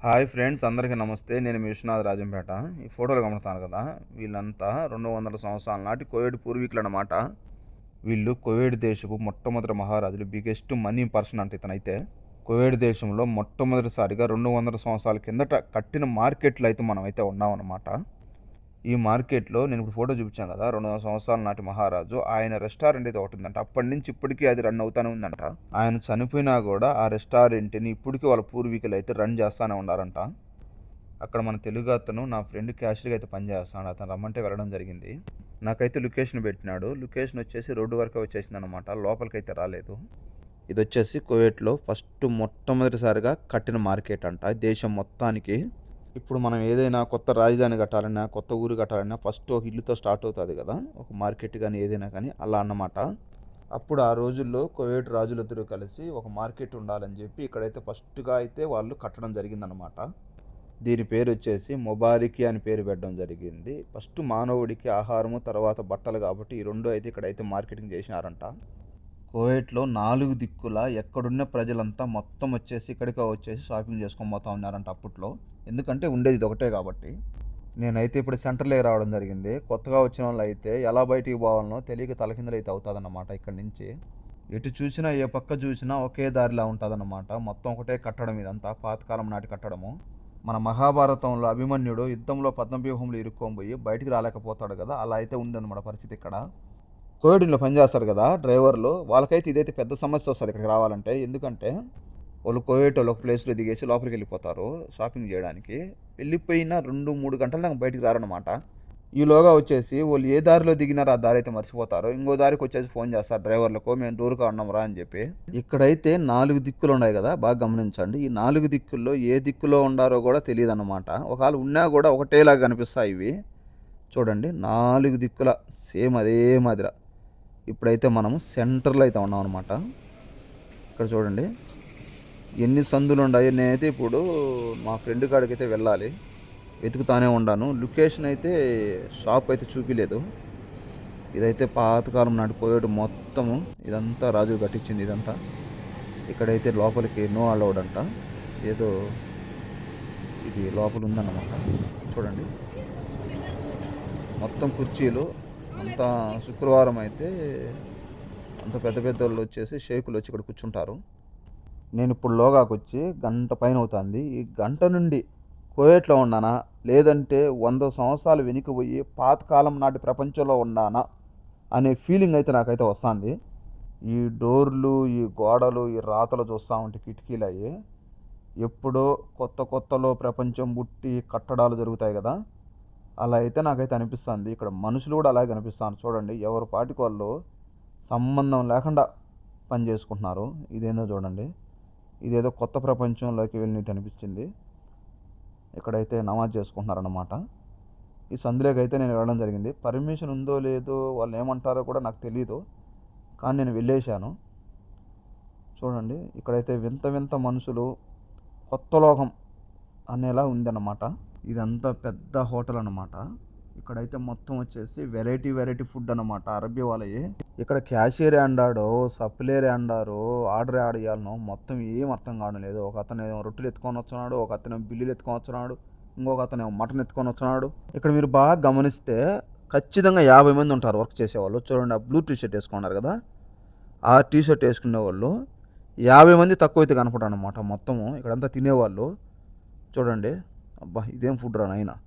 Hi friends, అందరికీ నమస్తే. నేను మీ విశ్వనాథ్ రాజంపేట. ఈ ఫోటోలు గమనిస్తాను కదా, వీళ్ళంతా 200 సంవత్సరాల నాటి కోవిడ్ పూర్వీకులు అన్నమాట. వీళ్ళు కోవిడ్ దేశపు మొట్టమొదటి మహారాజులు, బిగ్గెస్ట్ మనీ పర్సన్ అంటే ఇతనైతే. కోవిడ్ దేశంలో మొట్టమొదటిసారిగా 200 సంవత్సరాల కిందట కట్టిన మార్కెట్లు అయితే మనం అయితే ఉన్నామన్నమాట. ఈ మార్కెట్లో నేను ఇప్పుడు ఫోటో చూపించాను కదా, 200 సంవత్సరాల నాటి మహారాజు, ఆయన రెస్టారెంట్ అయితే ఒకటి ఉందంట. అప్పటి నుంచి ఇప్పటికీ అది రన్ అవుతానే ఉందంట. ఆయన చనిపోయినా కూడా ఆ రెస్టారెంట్ని ఇప్పటికీ వాళ్ళ పూర్వీకులు అయితే రన్ చేస్తూనే ఉన్నారంట. అక్కడ మన తెలుగు అతను నా ఫ్రెండ్ క్యాషియర్గా అయితే పనిచేస్తాడు. అతను రమ్మంటే వెళ్ళడం జరిగింది. నాకైతే లొకేషన్ పెట్టినాడు. లొకేషన్ వచ్చేసి రోడ్డు వరకే వచ్చేసింది అనమాట, లోపలికైతే రాలేదు. ఇది వచ్చేసి కువైట్లో మొట్టమొదటిసారిగా కట్టిన మార్కెట్ అంట దేశం మొత్తానికి. ఇప్పుడు మనం ఏదైనా కొత్త రాజధాని కట్టాలన్నా, కొత్త ఊరు కట్టాలన్నా ఫస్ట్ ఒక ఇల్లుతో స్టార్ట్ అవుతుంది కదా, ఒక మార్కెట్ కానీ ఏదైనా కానీ, అలా అన్నమాట. అప్పుడు ఆ రోజుల్లో కువైట్ రాజులిద్దరూ కలిసి ఒక మార్కెట్ ఉండాలని చెప్పి ఇక్కడైతే ఫస్ట్గా అయితే వాళ్ళు కట్టడం జరిగిందనమాట. దీని పేరు వచ్చేసి ముబారికి అని పేరు పెట్టడం జరిగింది. ఫస్ట్ మానవుడికి ఆహారము, తర్వాత బట్టలు, కాబట్టి ఈ రెండు అయితే ఇక్కడైతే మార్కెటింగ్ చేసినారంట. కువైట్లో 4 దిక్కుల ఎక్కడున్న ప్రజలంతా మొత్తం వచ్చేసి ఇక్కడికి వచ్చేసి షాపింగ్ చేసుకొని పోతా ఉన్నారంట అప్పట్లో. ఎందుకంటే ఉండేది ఇది ఒకటే కాబట్టి. నేనైతే ఇప్పుడు సెంటర్లోకి రావడం జరిగింది. కొత్తగా వచ్చిన వాళ్ళు అయితే ఎలా బయటికి పోవాలనో తెలియక తలకిందులు అయితే అవుతుందన్నమాట. ఇక్కడ నుంచి ఎటు చూసినా, ఏ పక్క చూసినా ఒకే దారిలా ఉంటుందన్నమాట. మొత్తం ఒకటే కట్టడం, ఇదంతా పాతకాలం నాటి కట్టడము. మన మహాభారతంలో అభిమన్యుడు యుద్ధంలో పద్మవ్యూహంలో ఇరుక్కొని పోయి బయటికి రాలేకపోతాడు కదా, అలా అయితే ఉందన్నమాట పరిస్థితి ఇక్కడ. కోవిడ్లో పనిచేస్తారు కదా డ్రైవర్లు, వాళ్ళకైతే ఇదైతే పెద్ద సమస్య వస్తుంది ఇక్కడికి రావాలంటే. ఎందుకంటే వాళ్ళు కోవిడ్ వాళ్ళు ఒక ప్లేస్లో దిగేసి లోపలికి వెళ్ళిపోతారు షాపింగ్ చేయడానికి. వెళ్ళిపోయిన 2-3 గంటల దాకా బయటికి రారనమాట. ఈలోగా వచ్చేసి వాళ్ళు ఏ దారిలో దిగినారో ఆ దారి అయితే మర్చిపోతారు. ఇంకో దారికి వచ్చేసి ఫోన్ చేస్తారు డ్రైవర్లకు, మేము దూరుగా ఉన్నాంరా అని చెప్పి. ఇక్కడైతే 4 దిక్కులు ఉన్నాయి కదా, బాగా గమనించండి. ఈ 4 దిక్కుల్లో ఏ దిక్కులో ఉండారో కూడా తెలియదు అనమాట. ఒకవేళ ఉన్నా కూడా ఒకటేలాగా కనిపిస్తాయి ఇవి. చూడండి, 4 దిక్కుల సేమ్ అదే మాదిర. ఇప్పుడైతే మనము సెంటర్లో అయితే ఉన్నాం అనమాట. ఇక్కడ చూడండి ఎన్ని సందులు ఉన్నాయి. నేనైతే ఇప్పుడు మా ఫ్రెండ్ కాడికి అయితే వెళ్ళాలి, వెతుకుతానే ఉన్నాను. లొకేషన్ అయితే షాప్ అయితే చూపించలేదు. ఇదైతే పాతకాలం నాటి కోవిడ్ మొత్తము, ఇదంతా రాజు కట్టించింది ఇదంతా. ఇక్కడైతే లోపలికి నో అలౌడ్ అంట. ఏదో ఇది లోపల ఉందన్నమాట. చూడండి మొత్తం కుర్చీలు అంతా. శుక్రవారం అయితే అంత పెద్ద పెద్ద వాళ్ళు వచ్చేసి షేకులు వచ్చి ఇక్కడ కూర్చుంటారు. నేను ఇప్పుడు లోగాకు వచ్చి గంట పైన అవుతుంది. ఈ గంట నుండి కువైట్లో ఉన్నానా, లేదంటే 100 సంవత్సరాలు వెనక్కి పోయి పాతకాలం నాటి ప్రపంచంలో ఉన్నానా అనే ఫీలింగ్ అయితే నాకైతే వస్తుంది. ఈ డోర్లు, ఈ గోడలు, ఈ రాతలు చూస్తూ ఉంటే కిటికీలు అయ్యి ఎప్పుడో కొత్తలో ప్రపంచం పుట్టి కట్టడాలు జరుగుతాయి కదా, అలా అయితే నాకైతే అనిపిస్తుంది. ఇక్కడ మనుషులు కూడా అలాగే అనిపిస్తాను. చూడండి ఎవరి పాటికి వాళ్ళు సంబంధం లేకుండా పని చేసుకుంటున్నారు. ఇదేందో చూడండి, ఇదేదో కొత్త ప్రపంచంలోకి వెళ్ళినట్టు అనిపించింది. ఇక్కడైతే నమాజ్ చేసుకుంటున్నారన్నమాట. ఈ సందులోకి అయితే నేను వెళ్ళడం జరిగింది. పర్మిషన్ ఉందో లేదో, వాళ్ళు ఏమంటారో కూడా నాకు తెలియదు, కానీ నేను వెళ్ళేశాను. చూడండి ఇక్కడైతే వింత వింత మనుషులు, కొత్త లోకం అనేలా ఉందన్నమాట. ఇదంతా పెద్ద హోటల్ అన్నమాట. ఇక్కడైతే మొత్తం వచ్చేసి వెరైటీ ఫుడ్ అన్నమాట, అరబీ వాళ్ళవి. ఇక్కడ క్యాషియర్ అండాడో, సప్లైర్ అండారో, ఆర్డర్ ఆడియాలనో మొత్తం ఏం అర్థం కావడం లేదు. ఒక అతను రొట్టెలు ఎత్తుకొని వచ్చినాడు, ఒక అతను బిల్లులు ఎత్తుకొని వచ్చినాడు, ఇంకొక అతను మటన్ ఎత్తుకొని వచ్చినాడు. ఇక్కడ మీరు బాగా గమనిస్తే ఖచ్చితంగా 50 మంది ఉంటారు వర్క్ చేసేవాళ్ళు. చూడండి ఆ బ్లూ టీషర్ట్ వేసుకున్నారు కదా, ఆ టీషర్ట్ వేసుకునే వాళ్ళు 50 మంది తక్కువ అయితే కనపడరు అనమాట మొత్తము. ఇక్కడంతా తినేవాళ్ళు. చూడండి, అబ్బా ఇదేం ఫుడ్ రా నాయనా.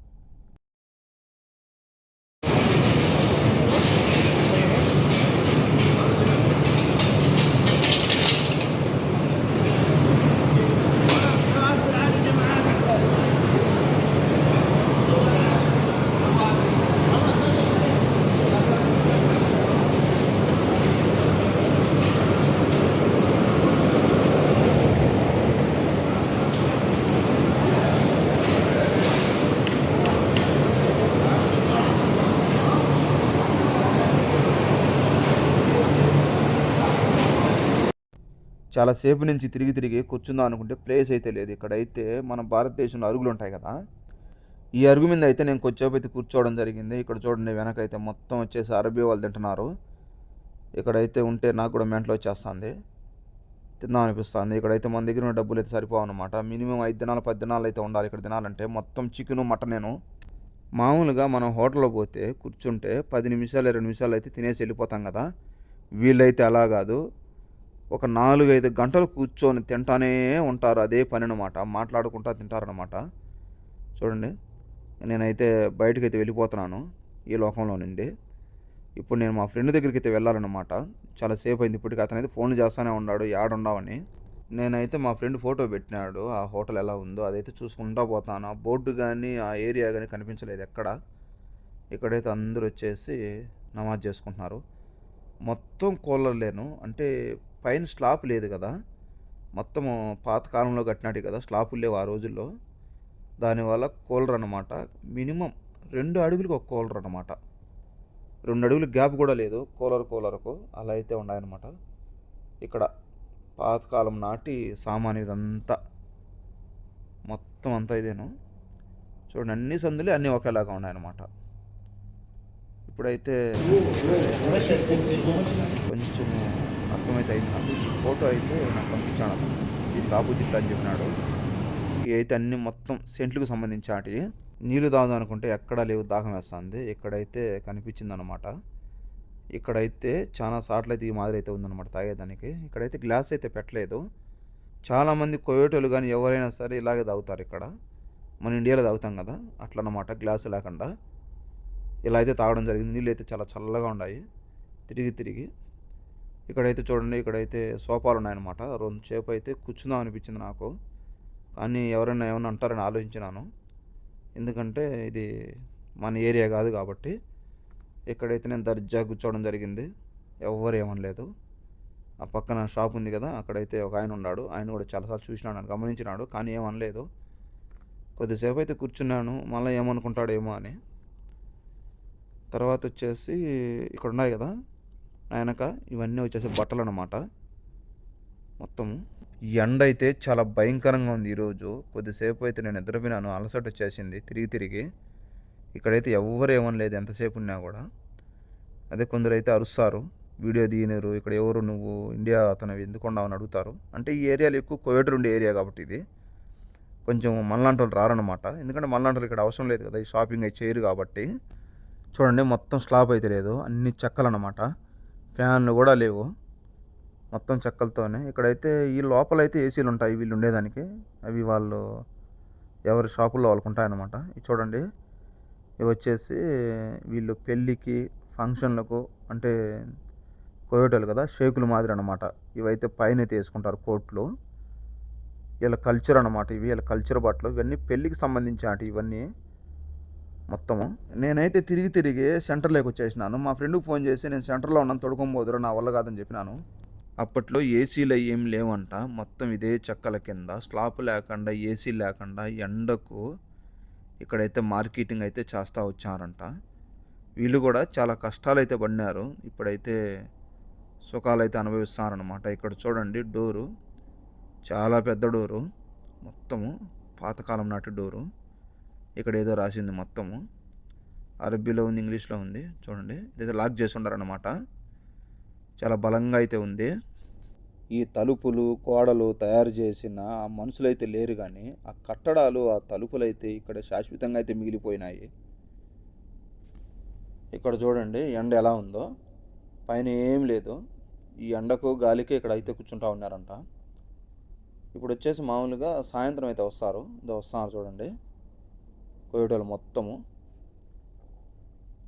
చాలాసేపు నుంచి తిరిగి కూర్చుందాం అనుకుంటే ప్లేస్ అయితే లేదు. ఇక్కడైతే మన భారతదేశంలో అరుగులు ఉంటాయి కదా, ఈ అరుగు మీద అయితే నేను కొద్దిసేపు అయితే కూర్చోవడం జరిగింది. ఇక్కడ చూడండి వెనకైతే మొత్తం వచ్చేసి అరబీ వాళ్ళు తింటున్నారు. ఇక్కడైతే ఉంటే నాకు కూడా మెంటలు వచ్చేస్తుంది. తిందాం అనిపిస్తుంది. ఇక్కడైతే మన దగ్గర ఉన్న డబ్బులు అయితే సరిపోవన్నమాట. మినిమం 5 దినాలు 10 దినాలు అయితే ఉండాలి ఇక్కడ తినాలంటే. మొత్తం చికెను మటనేను. మామూలుగా మనం హోటల్లో పోతే కూర్చుంటే 10 నిమిషాలు 20 నిమిషాలు అయితే తినేసి వెళ్ళిపోతాం కదా. వీళ్ళైతే అలా కాదు, ఒక 4-5 గంటలు కూర్చొని తింటానే ఉంటారు. అదే పని అనమాట, మాట్లాడుకుంటా తింటారనమాట. చూడండి, నేనైతే బయటకైతే వెళ్ళిపోతున్నాను ఈ లోకంలో నుండి. ఇప్పుడు నేను మా ఫ్రెండ్ దగ్గరికి అయితే వెళ్ళాలన్నమాట. చాలా సేపు అయింది ఇప్పటికి. అతనైతే ఫోన్లు చేస్తూనే ఉన్నాడు ఏడుండవని. నేనైతే మా ఫ్రెండ్ ఫోటో పెట్టినాడు ఆ హోటల్ ఎలా ఉందో, అదైతే చూసుకుంటా పోతాను. ఆ బోర్డు కానీ ఆ ఏరియా కానీ కనిపించలేదు ఎక్కడ. ఇక్కడైతే అందరూ వచ్చేసి నమాజ్ చేసుకుంటున్నారు. మొత్తం కూలర్లేను, అంటే పైన స్లాప్ లేదు కదా, మొత్తము పాతకాలంలో కట్టినాడు కదా, స్లాపులు లేవు ఆ రోజుల్లో. దానివల్ల కూలర్ అనమాట. మినిమం 2 అడుగులకు ఒక కూలర్ అనమాట. 2 అడుగులు గ్యాప్ కూడా లేదు కూలర్కు. అలా అయితే ఉన్నాయన్నమాట. ఇక్కడ పాతకాలం నాటి సామాన్ ఇదంతా మొత్తం అంతా ఇదేను. చూడండి, అన్ని సందులు అన్నీ ఒకేలాగా ఉన్నాయన్నమాట. ఇప్పుడైతే కొంచెం అర్థమైతే అయింది నాకు. ఫోటో అయితే నాకు పంపించాను అతను, దీనికి ఆపోజిట్ అని చెప్పినాడు. ఇవి అయితే అన్నీ మొత్తం సెంట్లకు సంబంధించి వాటి. నీళ్ళు తాగుదాం అనుకుంటే ఎక్కడా లేవు, దాహం వేస్తుంది. ఇక్కడైతే కనిపించిందనమాట. ఇక్కడైతే చాలా సార్లు అయితే ఈ మాదిరి అయితే ఉందన్నమాట తాగేదానికి. ఇక్కడైతే గ్లాస్ అయితే పెట్టలేదు. చాలామంది కోయేటోళ్ళు కానీ ఎవరైనా సరే ఇలాగే తాగుతారు ఇక్కడ. మన ఇండియాలో తాగుతాం కదా అట్లన్నమాట, గ్లాసు లేకుండా ఇలా అయితే తాగడం జరిగింది. నీళ్ళు అయితే చాలా చల్లగా ఉన్నాయి. తిరిగి ఇక్కడైతే చూడండి, ఇక్కడైతే సోఫాలు ఉన్నాయన్నమాట. సేపు అయితే కూర్చుందాం అనిపించింది నాకు, కానీ ఎవరైనా ఏమైనా అంటారని ఆలోచించినాను. ఎందుకంటే ఇది మన ఏరియా కాదు కాబట్టి. ఇక్కడైతే నేను దర్జా కూర్చోవడం జరిగింది. ఎవ్వరు ఏమనలేదు. ఆ పక్కన షాప్ ఉంది కదా, అక్కడైతే ఒక ఆయన ఉన్నాడు. ఆయన కూడా చాలాసార్లు చూసినాడు, నన్ను గమనించినాడు, కానీ ఏమనలేదు. కొద్దిసేపు అయితే కూర్చున్నాను, మళ్ళీ ఏమనుకుంటాడేమో అని. తర్వాత వచ్చేసి ఇక్కడ ఉన్నాయి కదా వెనక, ఇవన్నీ వచ్చేసి బట్టలు అన్నమాట. మొత్తము ఈ ఎండ అయితే చాలా భయంకరంగా ఉంది ఈరోజు. కొద్దిసేపు అయితే నేను నిద్రపోయినాను, అలసట వచ్చేసింది తిరిగి. ఇక్కడైతే ఎవ్వరు ఏమనలేదు ఎంతసేపు ఉన్నా కూడా. అదే కొందరు అయితే అరుస్తారు, వీడియో తీయలేరు. ఇక్కడ ఎవరు నువ్వు ఇండియా అతను ఎందుకు ఉన్నావు అని అడుగుతారు. అంటే ఈ ఏరియాలో ఎక్కువ కోవిడ్ ఉండే ఏరియా కాబట్టి ఇది కొంచెం మనలాంటి వాళ్ళు రారనమాట. ఎందుకంటే మనలాంటి వాళ్ళు ఇక్కడ అవసరం లేదు కదా, ఈ షాపింగ్ అయితే చేయరు కాబట్టి. చూడండి, మొత్తం స్లాబ్ అయితే లేదు, అన్ని చెక్కలు అన్నమాట. ఫ్యాన్లు కూడా లేవు, మొత్తం చెక్కలతోనే. ఇక్కడైతే ఈ లోపలైతే ఏసీలు ఉంటాయి వీళ్ళు ఉండేదానికి. అవి వాళ్ళు ఎవరి షాపుల్లో వాళ్ళకు ఉంటాయన్నమాట. ఇది చూడండి, ఇవి వచ్చేసి వీళ్ళు పెళ్ళికి ఫంక్షన్లకు అంటే కోయేటోళ్ళు కదా, షేకులు మాదిరి అనమాట. ఇవైతే పైన అయితే వేసుకుంటారు కోట్లు. వీళ్ళ కల్చర్ అనమాట, ఇవి వీళ్ళ కల్చర్ బట్టలు. ఇవన్నీ పెళ్ళికి సంబంధించి ఇవన్నీ మొత్తము. నేనైతే తిరిగి సెంటర్లోకి వచ్చేసినాను. మా ఫ్రెండ్కి ఫోన్ చేసి నేను సెంటర్లో ఉన్నాను, తొడుకోబోదురా, నా వల్ల కాదని చెప్పినాను. అప్పట్లో ఏసీలు ఏం లేవంట. మొత్తం ఇదే చెక్కల కింద, స్లాప్ లేకుండా, ఏసీ లేకుండా ఎండకు ఇక్కడైతే మార్కెటింగ్ అయితే చేస్తూ వచ్చారంట. వీళ్ళు కూడా చాలా కష్టాలు అయితే పడినారు. ఇప్పుడైతే సుఖాలు అయితే అనుభవిస్తారనమాట. ఇక్కడ చూడండి, డోరు చాలా పెద్ద డోరు, మొత్తము పాతకాలం నాటి డోరు. ఇక్కడ ఏదో రాసింది, మొత్తము అరబీలో ఉంది, ఇంగ్లీష్లో ఉంది. చూడండి, ఇదైతే లాక్ చేసి ఉండారనమాట. చాలా బలంగా అయితే ఉంది. ఈ తలుపులు గోడలు తయారు చేసిన ఆ మనుషులు అయితే లేరు, కానీ ఆ కట్టడాలు ఆ తలుపులు అయితే ఇక్కడ శాశ్వతంగా అయితే మిగిలిపోయినాయి. ఇక్కడ చూడండి ఎండ ఎలా ఉందో, పైన ఏం లేదు. ఈ ఎండకు గాలికి ఇక్కడ అయితే కూర్చుంటా ఉన్నారంట. ఇప్పుడు వచ్చేసి మామూలుగా సాయంత్రం అయితే వస్తున్నారు చూడండి కోయేటోళ్ళు మొత్తము.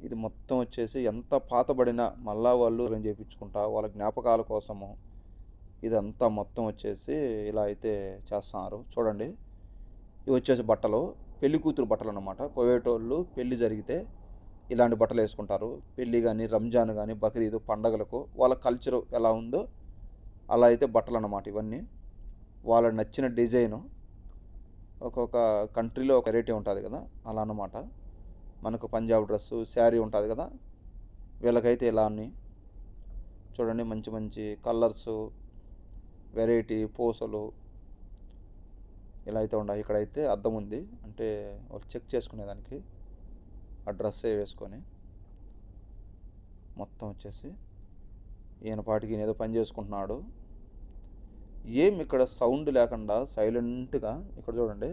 ఇది మొత్తం వచ్చేసి ఎంత పాతబడిన మళ్ళా వాళ్ళు చేయించుకుంటా వాళ్ళ జ్ఞాపకాల కోసము ఇదంతా మొత్తం వచ్చేసి ఇలా అయితే చేస్తున్నారు. చూడండి, ఇవి వచ్చేసి బట్టలు, పెళ్లి కూతురు బట్టలు అన్నమాట. కోయేటోళ్ళు పెళ్లి జరిగితే ఇలాంటి బట్టలు వేసుకుంటారు. పెళ్ళి కానీ, రంజాన్ కానీ, బక్రీద్ పండగలకు వాళ్ళ కల్చరు ఎలా ఉందో అలా అయితే బట్టలు అన్నమాట ఇవన్నీ. వాళ్ళకి నచ్చిన డిజైను ఒక్కొక్క కంట్రీలో ఒక వెరైటీ ఉంటుంది కదా, అలా అన్నమాట. మనకు పంజాబ్ డ్రెస్సు, శారీ ఉంటుంది కదా, వీళ్ళకైతే ఇలా అన్నీ చూడండి, మంచి మంచి కలర్సు, వెరైటీ పూసలు ఇలా అయితే ఉన్నాయి. ఇక్కడైతే అద్దం ఉంది, అంటే వాళ్ళు చెక్ చేసుకునేదానికి ఆ డ్రెస్ వేసుకొని. మొత్తం వచ్చేసి ఈయన పాటికి ఏదో పని చేసుకుంటున్నాడు. ఏం ఇక్కడ సౌండ్ లేకుండా సైలెంట్గా ఇక్కడ చూడండి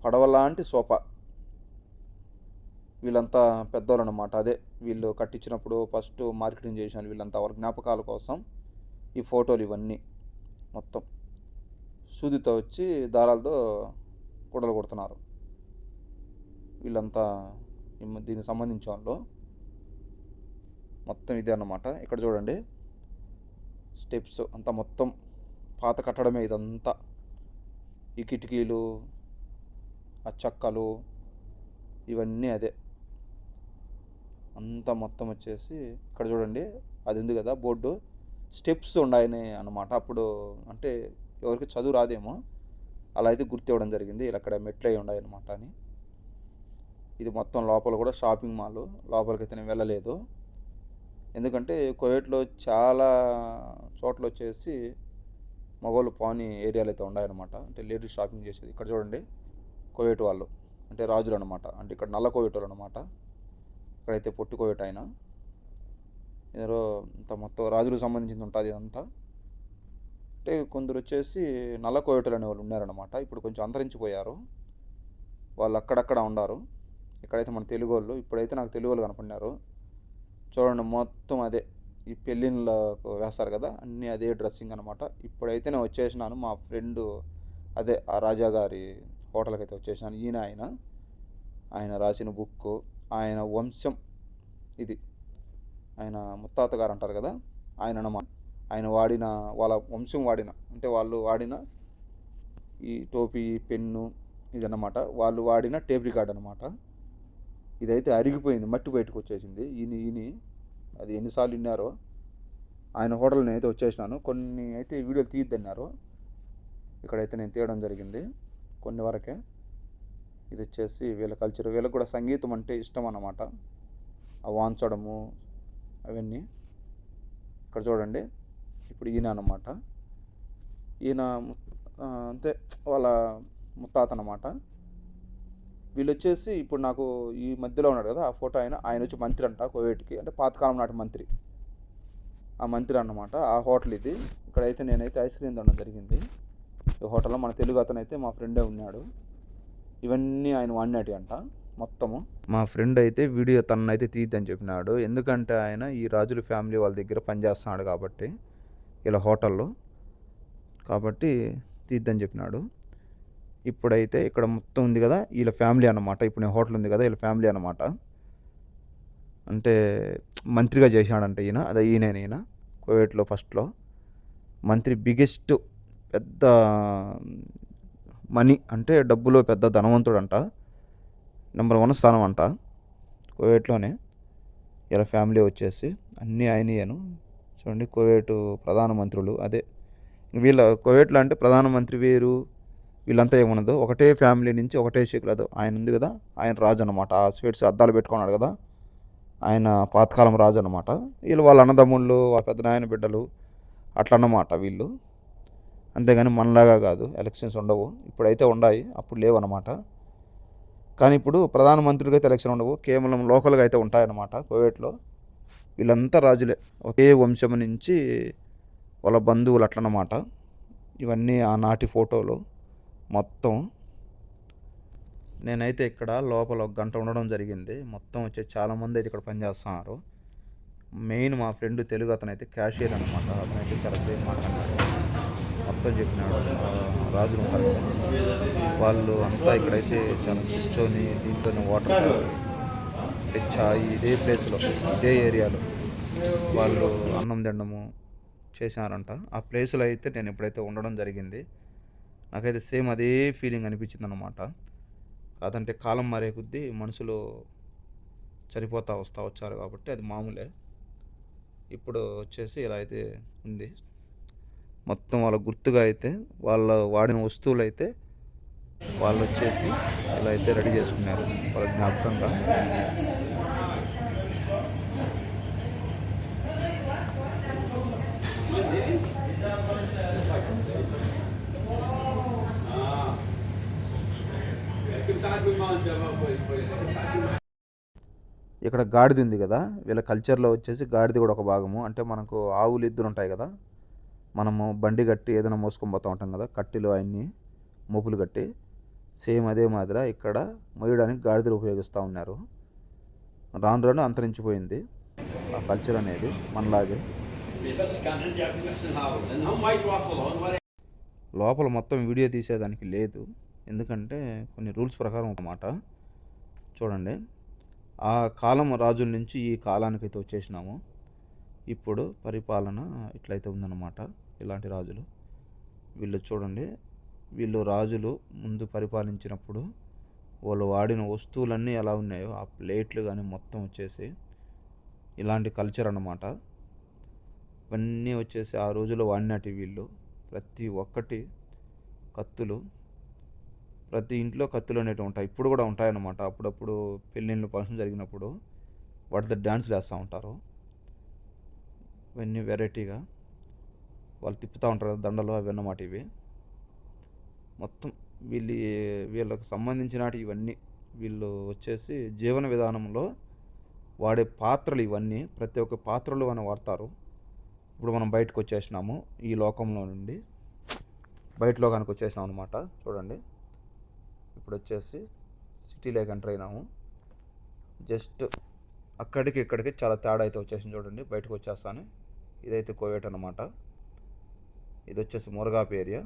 పడవలాంటి సోఫా. వీళ్ళంతా పెద్దోళ్ళు అన్నమాట. అదే వీళ్ళు కట్టించినప్పుడు ఫస్ట్ మార్కెటింగ్ చేసిన వీళ్ళంతా వాళ్ళ జ్ఞాపకాల కోసం ఈ ఫోటోలు ఇవన్నీ మొత్తం సూదితో వచ్చి దారాలతో కూడలు కొడుతున్నారు వీళ్ళంతా. దీనికి సంబంధించిన వాళ్ళు మొత్తం ఇదే అన్నమాట. ఇక్కడ చూడండి స్టెప్స్ అంతా మొత్తం పాత కట్టడమే ఇదంతా. ఈ కిటికీలు, ఆ చెక్కలు ఇవన్నీ అదే అంతా మొత్తం వచ్చేసి. ఇక్కడ చూడండి అది ఉంది కదా బోర్డు, స్టెప్స్ ఉన్నాయని అన్నమాట. అప్పుడు అంటే ఎవరికి చదువు రాదేమో, అలా అయితే గుర్తు ఇవ్వడం జరిగింది. ఇలా అక్కడ మెట్లు అయి ఉన్నాయి అనమాట అని. ఇది మొత్తం లోపల కూడా షాపింగ్ మాల్. లోపలికైతే నేను వెళ్ళలేదు, ఎందుకంటే కువైట్లో చాలా చోట్ల వచ్చేసి మగవాళ్ళు పాని ఏరియాలు అయితే ఉన్నాయన్నమాట, అంటే లేడీస్ షాపింగ్ చేసేది. ఇక్కడ చూడండి కువైట్ వాళ్ళు అంటే రాజులు అనమాట, అంటే ఇక్కడ నల్ల కువైట్ వాళ్ళు అనమాట. ఇక్కడైతే పొట్టి కువైట్ ఆయన ఏదో ఇంత మొత్తం రాజులకు సంబంధించింది ఉంటుంది ఇదంతా. అంటే కొందరు వచ్చేసి నల్ల కువైటులు అనే వాళ్ళు ఉన్నారనమాట. ఇప్పుడు కొంచెం అంతరించిపోయారు, వాళ్ళు అక్కడక్కడ ఉన్నారు. ఇక్కడైతే మన తెలుగు వాళ్ళు, ఇప్పుడైతే నాకు తెలుగు వాళ్ళు కనపడినారు. చూడండి మొత్తం అదే ఈ పెళ్ళిళ్ళకు వేస్తారు కదా, అన్నీ అదే డ్రెస్సింగ్ అనమాట. ఇప్పుడైతే నేను వచ్చేసినాను, మా ఫ్రెండ్ అదే ఆ రాజా గారి హోటల్కి అయితే వచ్చేసినాను. ఆయన రాసిన బుక్, ఆయన వంశం ఇది, ఆయన ముత్తాత గారు అంటారు కదా ఆయన అన్నమాట. ఆయన వాడిన వాళ్ళ వంశం వాడిన అంటే వాళ్ళు వాడిన ఈ టోపీ, పెన్ను ఇదన్నమాట. వాళ్ళు వాడిన టేప్ రికార్డ్ అనమాట. ఇదైతే అరిగిపోయింది, మట్టి బయటకు వచ్చేసింది. ఈయన అది ఎన్నిసార్లు విన్నారో. ఆయన హోటల్ నేనైతే వచ్చేసినాను. కొన్ని అయితే వీడియోలు తీయద్దన్నారు, ఇక్కడైతే నేను తీయడం జరిగింది కొన్ని వరకే. ఇది వచ్చేసి వీళ్ళ కల్చర్, వీళ్ళకి కూడా సంగీతం అంటే ఇష్టం అన్నమాట, ఆ వాంచడము అవన్నీ. ఇక్కడ చూడండి ఇప్పుడు ఈయన అన్నమాట, ఈయన అంతే వాళ్ళ ముత్తాత అన్నమాట. వీళ్ళు వచ్చేసి ఇప్పుడు నాకు ఈ మధ్యలో ఉన్నాడు కదా ఆ ఫోటో, ఆయన వచ్చి మంత్రి అంట కువైట్కి, అంటే పాతకాలం నాటి మంత్రి, ఆ మంత్రి అన్నమాట. ఆ హోటల్ ఇది. ఇక్కడైతే నేనైతే ఐస్ క్రీమ్ తినడం జరిగింది ఈ హోటల్లో. మన తెలుగు అతను అయితే మా ఫ్రెండే ఉన్నాడు. ఇవన్నీ ఆయన వాడినటి అంట మొత్తము. మా ఫ్రెండ్ అయితే వీడియో తనైతే తీద్దని చెప్పినాడు, ఎందుకంటే ఆయన ఈ రాజుల ఫ్యామిలీ వాళ్ళ దగ్గర పనిచేస్తున్నాడు కాబట్టి ఇలా హోటల్లో, కాబట్టి తీద్దని చెప్పినాడు. ఇప్పుడైతే ఇక్కడ మొత్తం ఉంది కదా వీళ్ళ ఫ్యామిలీ అన్నమాట. ఇప్పుడు నేను హోటల్ ఉంది కదా వీళ్ళ ఫ్యామిలీ అన్నమాట. అంటే మంత్రిగా చేశాడంట ఈయన, అదే ఈయన కువైట్లో ఫస్ట్లో మంత్రి. బిగ్గెస్ట్ పెద్ద మనీ అంటే డబ్బులో పెద్ద ధనవంతుడు అంట, నెంబర్ 1 స్థానం అంట కువైట్లోనే. ఇలా ఫ్యామిలీ వచ్చేసి అన్నీ ఆయనను చూడండి. కువైట్ ప్రధానమంత్రులు అదే వీళ్ళ కువైట్లో అంటే ప్రధానమంత్రి వేరు, వీళ్ళంతా ఏమున్నదో ఒకటే ఫ్యామిలీ నుంచి ఒకటే షేకులదు. ఆయన ఉంది కదా ఆయన రాజు అనమాట. ఆ స్వీట్స్ అద్దాలు పెట్టుకున్నాడు కదా ఆయన పాతకాలం రాజు అనమాట. వీళ్ళు వాళ్ళ అన్నదమ్ముళ్ళు, వాళ్ళ పెద్ద నాయన బిడ్డలు అట్లా అన్నమాట వీళ్ళు. అంతేగాని మనలాగా కాదు, ఎలక్షన్స్ ఉండవు. ఇప్పుడైతే ఉన్నాయి, అప్పుడు లేవు అనమాట. కానీ ఇప్పుడు ప్రధానమంత్రికి అయితే ఎలక్షన్ ఉండవు, కేవలం లోకల్గా అయితే ఉంటాయన్నమాట కువైట్లో. వీళ్ళంతా రాజులే, ఒకే వంశం నుంచి వాళ్ళ బంధువులు అట్లన్నమాట. ఇవన్నీ ఆనాటి ఫోటోలు మొత్తం. నేనైతే ఇక్కడ లోపల 1 గంట ఉండడం జరిగింది. మొత్తం వచ్చి చాలామంది అయితే ఇక్కడ పనిచేస్తున్నారు. మెయిన్ మా ఫ్రెండ్ తెలుగు అతను అయితే క్యాషియర్ అనమాట. అతనైతే చాలా సేపు మాట్లాడినాడు, మొత్తం చెప్పినాడు. రాజులు ఉంటారు వాళ్ళు అంతా ఇక్కడైతే చాలా కూర్చొని దీంట్లోనే వాటర్ చాయ్ ఇదే ప్లేస్లో ఇదే ఏరియాలో వాళ్ళు అన్నం తినడము చేశారంట. ఆ ప్లేస్లో అయితే నేను ఎప్పుడైతే ఉండడం జరిగింది, నాకైతే సేమ్ అదే ఫీలింగ్ అనిపించింది అనమాట. కాదంటే కాలం మారే కొద్దీ మనుషులు చనిపోతూ వచ్చారు కాబట్టి అది మామూలే. ఇప్పుడు వచ్చేసి ఇలా అయితే ఉంది మొత్తం. వాళ్ళ గుర్తుగా అయితే వాళ్ళ వాడిన వస్తువులు అయితే వాళ్ళు వచ్చేసి ఇలా అయితే రెడీ చేసుకున్నారు వాళ్ళ జ్ఞాపకంగా. ఇక్కడ గాడిద ఉంది కదా వీళ్ళ కల్చర్లో వచ్చేసి, గాడిద కూడా ఒక భాగము. అంటే మనకు ఆవులు ఎద్దులు ఉంటాయి కదా, మనము బండి కట్టి ఏదైనా మోసుకొని పోతూ ఉంటాం కదా, కట్టెలు అన్నీ మోపులు కట్టి, సేమ్ అదే మాదిరి ఇక్కడ మోయడానికి గాడిదలు ఉపయోగిస్తూ ఉన్నారు. రాను రాను అంతరించిపోయింది ఆ కల్చర్ అనేది మనలాగే. లోపల మొత్తం వీడియో తీసేదానికి లేదు, ఎందుకంటే కొన్ని రూల్స్ ప్రకారం అన్నమాట. చూడండి, ఆ కాలం రాజుల నుంచి ఈ కాలానికి అయితే వచ్చేసినాము. ఇప్పుడు పరిపాలన ఇట్లయితే ఉందన్నమాట. ఇలాంటి రాజులు వీళ్ళు. చూడండి, వీళ్ళు రాజులు ముందు పరిపాలించినప్పుడు వాళ్ళు వాడిన వస్తువులన్నీ ఎలా ఉన్నాయో, ఆ ప్లేట్లు కానీ మొత్తం వచ్చేసి ఇలాంటి కల్చర్ అన్నమాట. ఇవన్నీ వచ్చేసి ఆ రోజుల్లో వాడినటి వీళ్ళు. ప్రతి ఒక్కటి కత్తులు, ప్రతి ఇంట్లో కత్తులు అనేవి ఉంటాయి, ఇప్పుడు కూడా ఉంటాయన్నమాట. అప్పుడప్పుడు పెళ్ళిళ్ళు ఫంక్షన్ జరిగినప్పుడు వాటితో డ్యాన్స్లు వేస్తూ ఉంటారు. ఇవన్నీ వెరైటీగా వాళ్ళు తిప్పుతూ ఉంటారు కదా దండలు, అవి అన్నమాట ఇవి. మొత్తం వీళ్ళకు సంబంధించినటి ఇవన్నీ. వీళ్ళు వచ్చేసి జీవన విధానంలో వాడే పాత్రలు ఇవన్నీ. ప్రతి ఒక్క పాత్రలు అని వాడతారు. ఇప్పుడు మనం బయటకు వచ్చేసినాము, ఈ లోకంలో నుండి బయట లోకానికి వచ్చేసినాం అనమాట. చూడండి, ఇప్పుడు వచ్చేసి సిటీలోకి ఎంటర్ అయినాము. జస్ట్ అక్కడికి ఇక్కడికి చాలా తేడా అయితే వచ్చేసింది. చూడండి, బయటకు వచ్చేస్తాను. ఇదైతే కోవేట్ అన్నమాట. ఇది వచ్చేసి మురగాపు ఏరియా.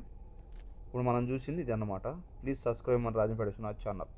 ఇప్పుడు మనం చూసింది ఇది అన్నమాట. ప్లీజ్ సబ్స్క్రైబ్ మన రాజంపేట విశ్వనాథ్ ఛానల్.